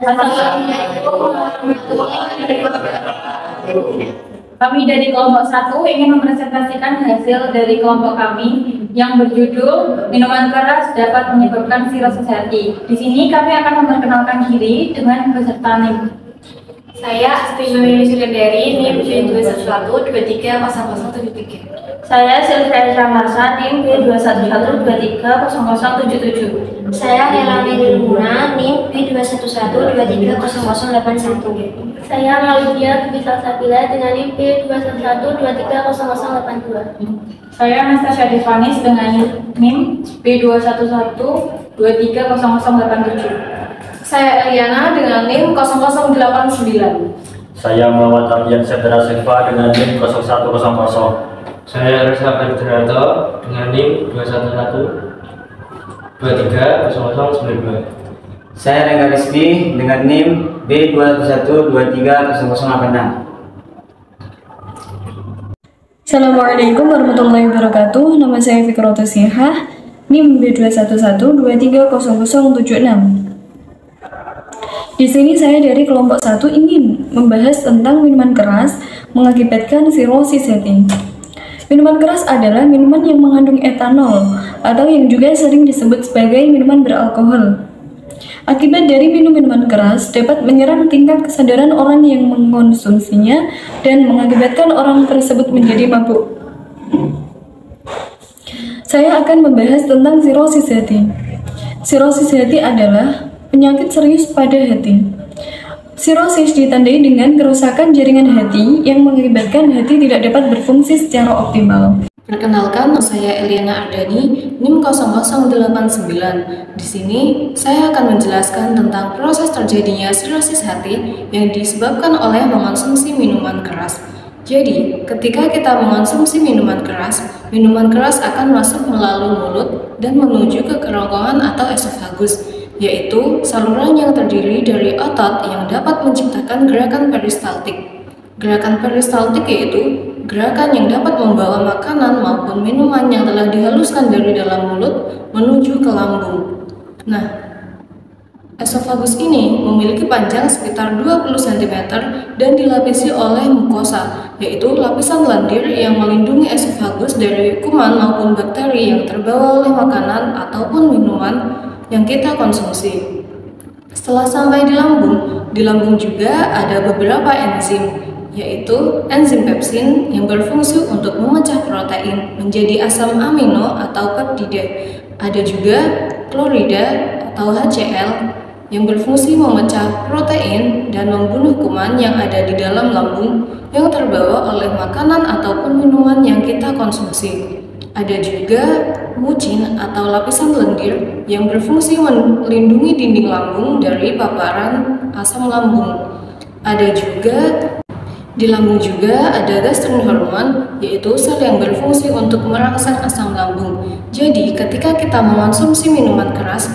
Assalamualaikum warahmatullahi wabarakatuh. Kami dari kelompok 1 ingin mempresentasikan hasil dari kelompok kami yang berjudul minuman keras dapat menyebabkan sirosis hati. Di sini kami akan memperkenalkan diri dengan peserta NIM. Saya Asti Nuril Suryadari, NIM B21230073. Saya Sylvia Syamasa, NIM B2112300077. Saya Melani Lilmuna, NIM B2112300081. Saya Malidia Bisa Sabila dengan NIM B2112300082. Saya Anastasia Devanis dengan NIM B2112300087. Saya Eliana dengan NIM 0089. Saya Muhammad Ardian Sedra Silva dengan NIM 0100. Saya Reza Berderarto dengan NIM 211230092. Saya Rengga Rizky dengan NIM B21230086. Assalamualaikum warahmatullahi wabarakatuh. Nama saya Fikroto Sihah, NIM B2112300076. Di sini saya dari kelompok 1 ingin membahas tentang minuman keras mengakibatkan sirosis hati. Minuman keras adalah minuman yang mengandung etanol atau yang juga sering disebut sebagai minuman beralkohol. Akibat dari minum minuman keras dapat menyerang tingkat kesadaran orang yang mengkonsumsinya dan mengakibatkan orang tersebut menjadi mabuk. Saya akan membahas tentang sirosis hati. Sirosis hati adalah penyakit serius pada hati. Sirosis ditandai dengan kerusakan jaringan hati yang mengakibatkan hati tidak dapat berfungsi secara optimal. Perkenalkan, saya Eliana Ardani, NIM 0089. Di sini, saya akan menjelaskan tentang proses terjadinya sirosis hati yang disebabkan oleh mengonsumsi minuman keras. Jadi, ketika kita mengonsumsi minuman keras akan masuk melalui mulut dan menuju ke kerongkongan atau esofagus, yaitu saluran yang terdiri dari otot yang dapat menciptakan gerakan peristaltik. Gerakan peristaltik yaitu gerakan yang dapat membawa makanan maupun minuman yang telah dihaluskan dari dalam mulut menuju ke lambung. Nah, esofagus ini memiliki panjang sekitar 20 cm dan dilapisi oleh mukosa, yaitu lapisan lendir yang melindungi esofagus dari kuman maupun bakteri yang terbawa oleh makanan ataupun minuman yang kita konsumsi. Setelah sampai di lambung juga ada beberapa enzim, yaitu enzim pepsin yang berfungsi untuk memecah protein menjadi asam amino atau peptida. Ada juga klorida atau HCl yang berfungsi memecah protein dan membunuh kuman yang ada di dalam lambung yang terbawa oleh makanan ataupun minuman yang kita konsumsi. Ada juga mucin atau lapisan lendir yang berfungsi melindungi dinding lambung dari paparan asam lambung. Ada juga di lambung juga ada gastrin hormon, yaitu sel yang berfungsi untuk merangsang asam lambung. Jadi, ketika kita mengonsumsi minuman keras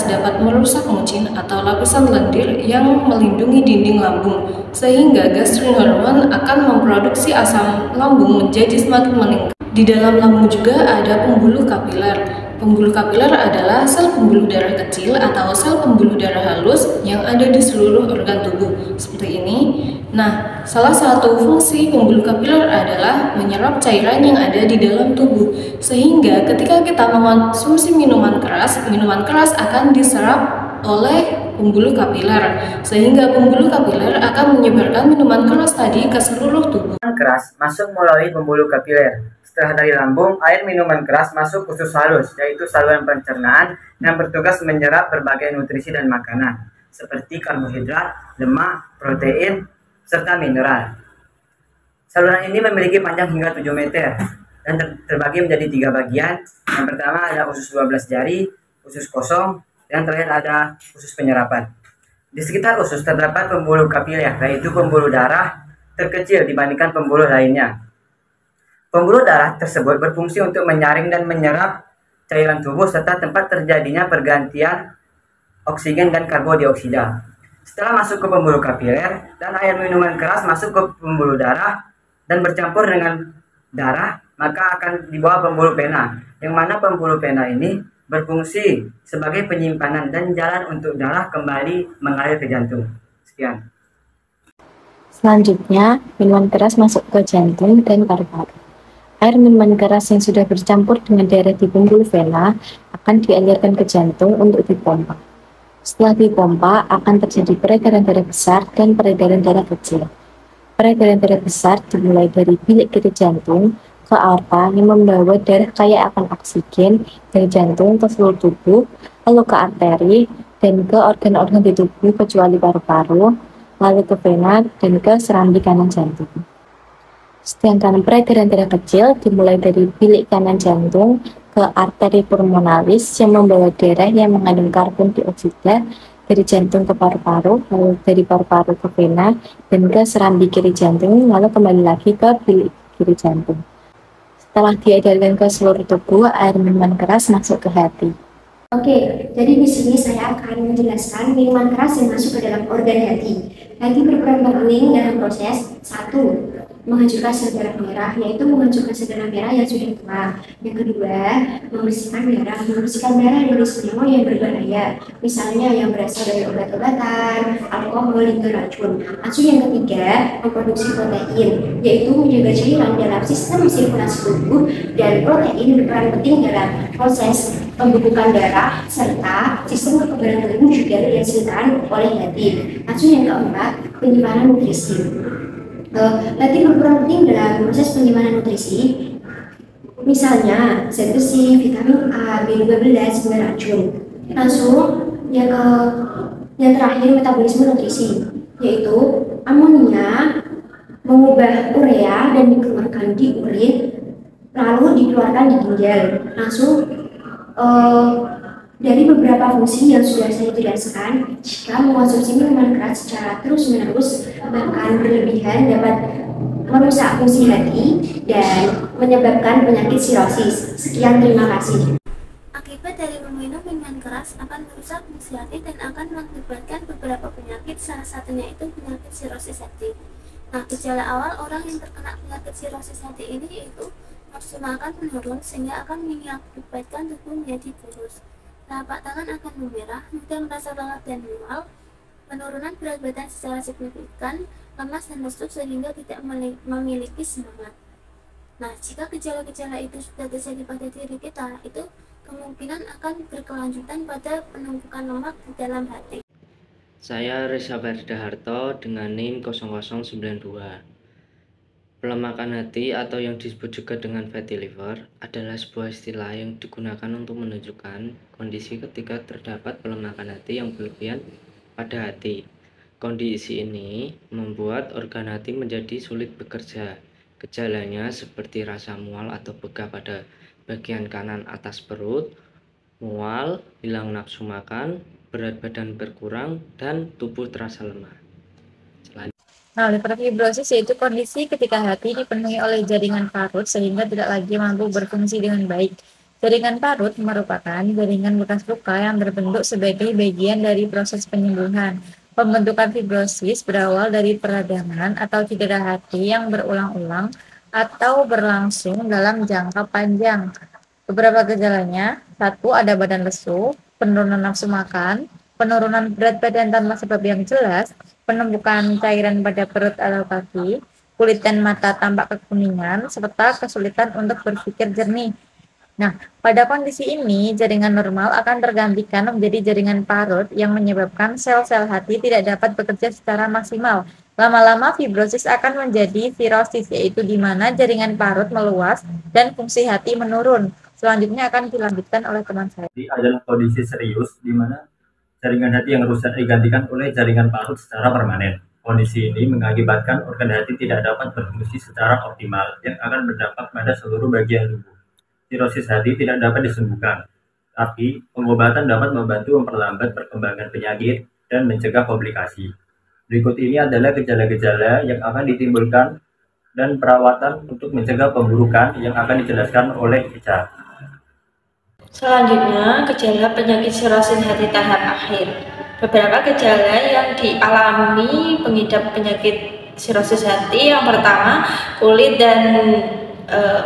dapat merusak mucin atau lapisan lendir yang melindungi dinding lambung, sehingga gastrin hormon akan memproduksi asam lambung menjadi semakin meningkat. Di dalam lambung juga ada pembuluh kapiler. Pembuluh kapiler adalah sel pembuluh darah kecil atau sel pembuluh darah halus yang ada di seluruh organ tubuh, seperti ini. Nah, salah satu fungsi pembuluh kapiler adalah menyerap cairan yang ada di dalam tubuh, sehingga ketika kita mengonsumsi minuman keras akan diserap oleh pembuluh kapiler, sehingga pembuluh kapiler akan menyebarkan minuman keras tadi ke seluruh tubuh. Minuman keras masuk melalui pembuluh kapiler. Setelah dari lambung, air minuman keras masuk usus halus, yaitu saluran pencernaan yang bertugas menyerap berbagai nutrisi dan makanan, seperti karbohidrat, lemak, protein, serta mineral. Saluran ini memiliki panjang hingga 7 meter dan terbagi menjadi 3 bagian. Yang pertama ada usus 12 jari, usus kosong, dan terakhir ada usus penyerapan. Di sekitar usus terdapat pembuluh kapiler, yaitu pembuluh darah terkecil dibandingkan pembuluh lainnya. Pembuluh darah tersebut berfungsi untuk menyaring dan menyerap cairan tubuh serta tempat terjadinya pergantian oksigen dan karbodioksida. Setelah masuk ke pembuluh kapiler dan air minuman keras masuk ke pembuluh darah dan bercampur dengan darah, maka akan dibawa pembuluh pena, yang mana pembuluh pena ini berfungsi sebagai penyimpanan dan jalan untuk darah kembali mengalir ke jantung. Sekian. Selanjutnya, minuman keras masuk ke jantung dan paru-paru. Air minuman keras yang sudah bercampur dengan darah di pembuluh vena akan dialirkan ke jantung untuk dipompa. Setelah dipompa, akan terjadi peredaran darah besar dan peredaran darah kecil. Peredaran darah besar dimulai dari bilik kiri jantung ke aorta yang membawa darah kaya akan oksigen dari jantung ke seluruh tubuh, lalu ke arteri dan ke organ-organ di tubuh kecuali paru-paru, lalu ke vena dan ke serambi kanan jantung. Sedangkan peredaran darah kecil dimulai dari bilik kanan jantung ke arteri pulmonalis yang membawa darah yang mengandung karbon dioksida dari jantung ke paru-paru, lalu dari paru-paru ke vena dan ke serambi kiri jantung, lalu kembali lagi ke bilik kiri jantung. Setelah diedarkan ke seluruh tubuh, air minuman keras masuk ke hati. Oke, jadi di sini saya akan menjelaskan minuman keras yang masuk ke dalam organ hati. Hati berperan penting dalam proses 1. Menghancurkan sel darah merah, yaitu menghancurkan sel darah merah yang sudah tua. Yang kedua, membersihkan darah dari semua yang berbahaya, misalnya yang berasal dari obat-obatan, alkohol, hingga racun. Lalu yang ketiga, memproduksi protein, yaitu menjaga cairan dalam sistem sirkulasi tubuh, dan protein berperan penting dalam proses pembentukan darah serta sistem kekebalan tubuh juga dihasilkan oleh hati. Lalu yang keempat, penyimpanan nutrisi. Hati berperan penting dalam proses penyimpanan nutrisi, misalnya zat besi, vitamin A, B12, hingga racun. Langsung yang terakhir, metabolisme nutrisi, yaitu amonia mengubah urea dan dikeluarkan di urin, lalu dikeluarkan di ginjal. Langsung dari beberapa fungsi yang sudah saya jelaskan, jika mengkonsumsi minuman keras secara terus-menerus bahkan berlebihan dapat merusak fungsi hati dan menyebabkan penyakit sirosis. Sekian, terima kasih. Akibat dari meminum minuman keras akan merusak fungsi hati dan akan mengakibatkan beberapa penyakit, salah satunya itu penyakit sirosis hati. Nah, gejala awal orang yang terkena penyakit sirosis hati ini yaitu nafsu makan menurun sehingga akan mengakibatkan tubuh menjadi kurus. Telapak tangan akan memerah, mudah merasa lelah dan mual, penurunan berat badan secara signifikan, lemas dan lesu sehingga tidak memiliki semangat. Nah, jika gejala-gejala itu sudah terjadi pada diri kita, itu kemungkinan akan berkelanjutan pada penumpukan lemak di dalam hati. Saya Reza Ferdaharto dengan NIM 0092. Pelemakan hati atau yang disebut juga dengan fatty liver adalah sebuah istilah yang digunakan untuk menunjukkan kondisi ketika terdapat pelemakan hati yang berlebihan pada hati. Kondisi ini membuat organ hati menjadi sulit bekerja. Gejalanya seperti rasa mual atau begah pada bagian kanan atas perut, mual, hilang nafsu makan, berat badan berkurang, dan tubuh terasa lemah. Nah, liver fibrosis yaitu kondisi ketika hati dipenuhi oleh jaringan parut sehingga tidak lagi mampu berfungsi dengan baik. Jaringan parut merupakan jaringan bekas luka yang terbentuk sebagai bagian dari proses penyembuhan. Pembentukan fibrosis berawal dari peradangan atau cedera hati yang berulang-ulang atau berlangsung dalam jangka panjang. Beberapa gejalanya, 1. Ada badan lesu, penurunan nafsu makan, penurunan berat badan tanpa sebab yang jelas, penumpukan cairan pada perut atau kaki, kulit dan mata tampak kekuningan, serta kesulitan untuk berpikir jernih. Nah, pada kondisi ini, jaringan normal akan tergantikan menjadi jaringan parut yang menyebabkan sel-sel hati tidak dapat bekerja secara maksimal. Lama-lama fibrosis akan menjadi sirosis, yaitu di mana jaringan parut meluas dan fungsi hati menurun. Selanjutnya akan dilanjutkan oleh teman saya. Ini adalah kondisi serius di mana jaringan hati yang rusak digantikan oleh jaringan parut secara permanen. Kondisi ini mengakibatkan organ hati tidak dapat berfungsi secara optimal yang akan berdampak pada seluruh bagian tubuh. Sirosis hati tidak dapat disembuhkan, tapi pengobatan dapat membantu memperlambat perkembangan penyakit dan mencegah komplikasi. Berikut ini adalah gejala-gejala yang akan ditimbulkan dan perawatan untuk mencegah pemburukan yang akan dijelaskan oleh Ica. Selanjutnya, gejala penyakit sirosis hati tahap akhir. Beberapa gejala yang dialami pengidap penyakit sirosis hati. Yang pertama, kulit dan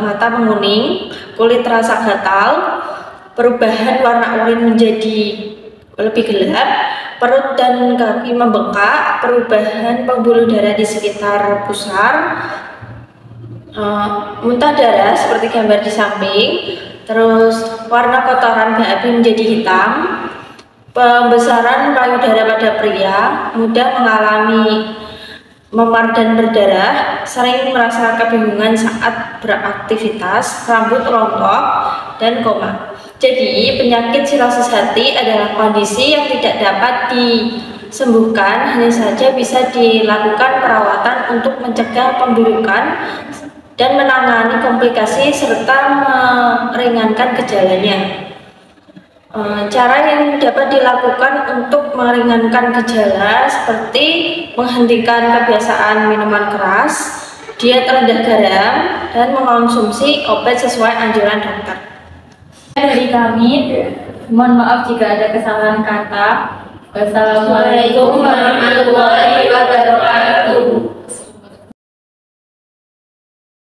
mata menguning, kulit terasa gatal, perubahan warna urin menjadi lebih gelap, perut dan kaki membengkak, perubahan pembuluh darah di sekitar pusar, muntah darah seperti gambar di samping, terus warna kotoran BAB menjadi hitam, pembesaran payudara pada pria, mudah mengalami memar dan berdarah, sering merasa kebingungan saat beraktivitas, rambut rontok, dan koma. Jadi, penyakit sirosis hati adalah kondisi yang tidak dapat disembuhkan, hanya saja bisa dilakukan perawatan untuk mencegah pemburukan dan menangani komplikasi serta meringankan gejalanya. Cara yang dapat dilakukan untuk meringankan gejala seperti menghentikan kebiasaan minuman keras, diet rendah garam, dan mengonsumsi obat sesuai anjuran dokter. Dari kami, mohon maaf jika ada kesalahan kata. Wassalamualaikum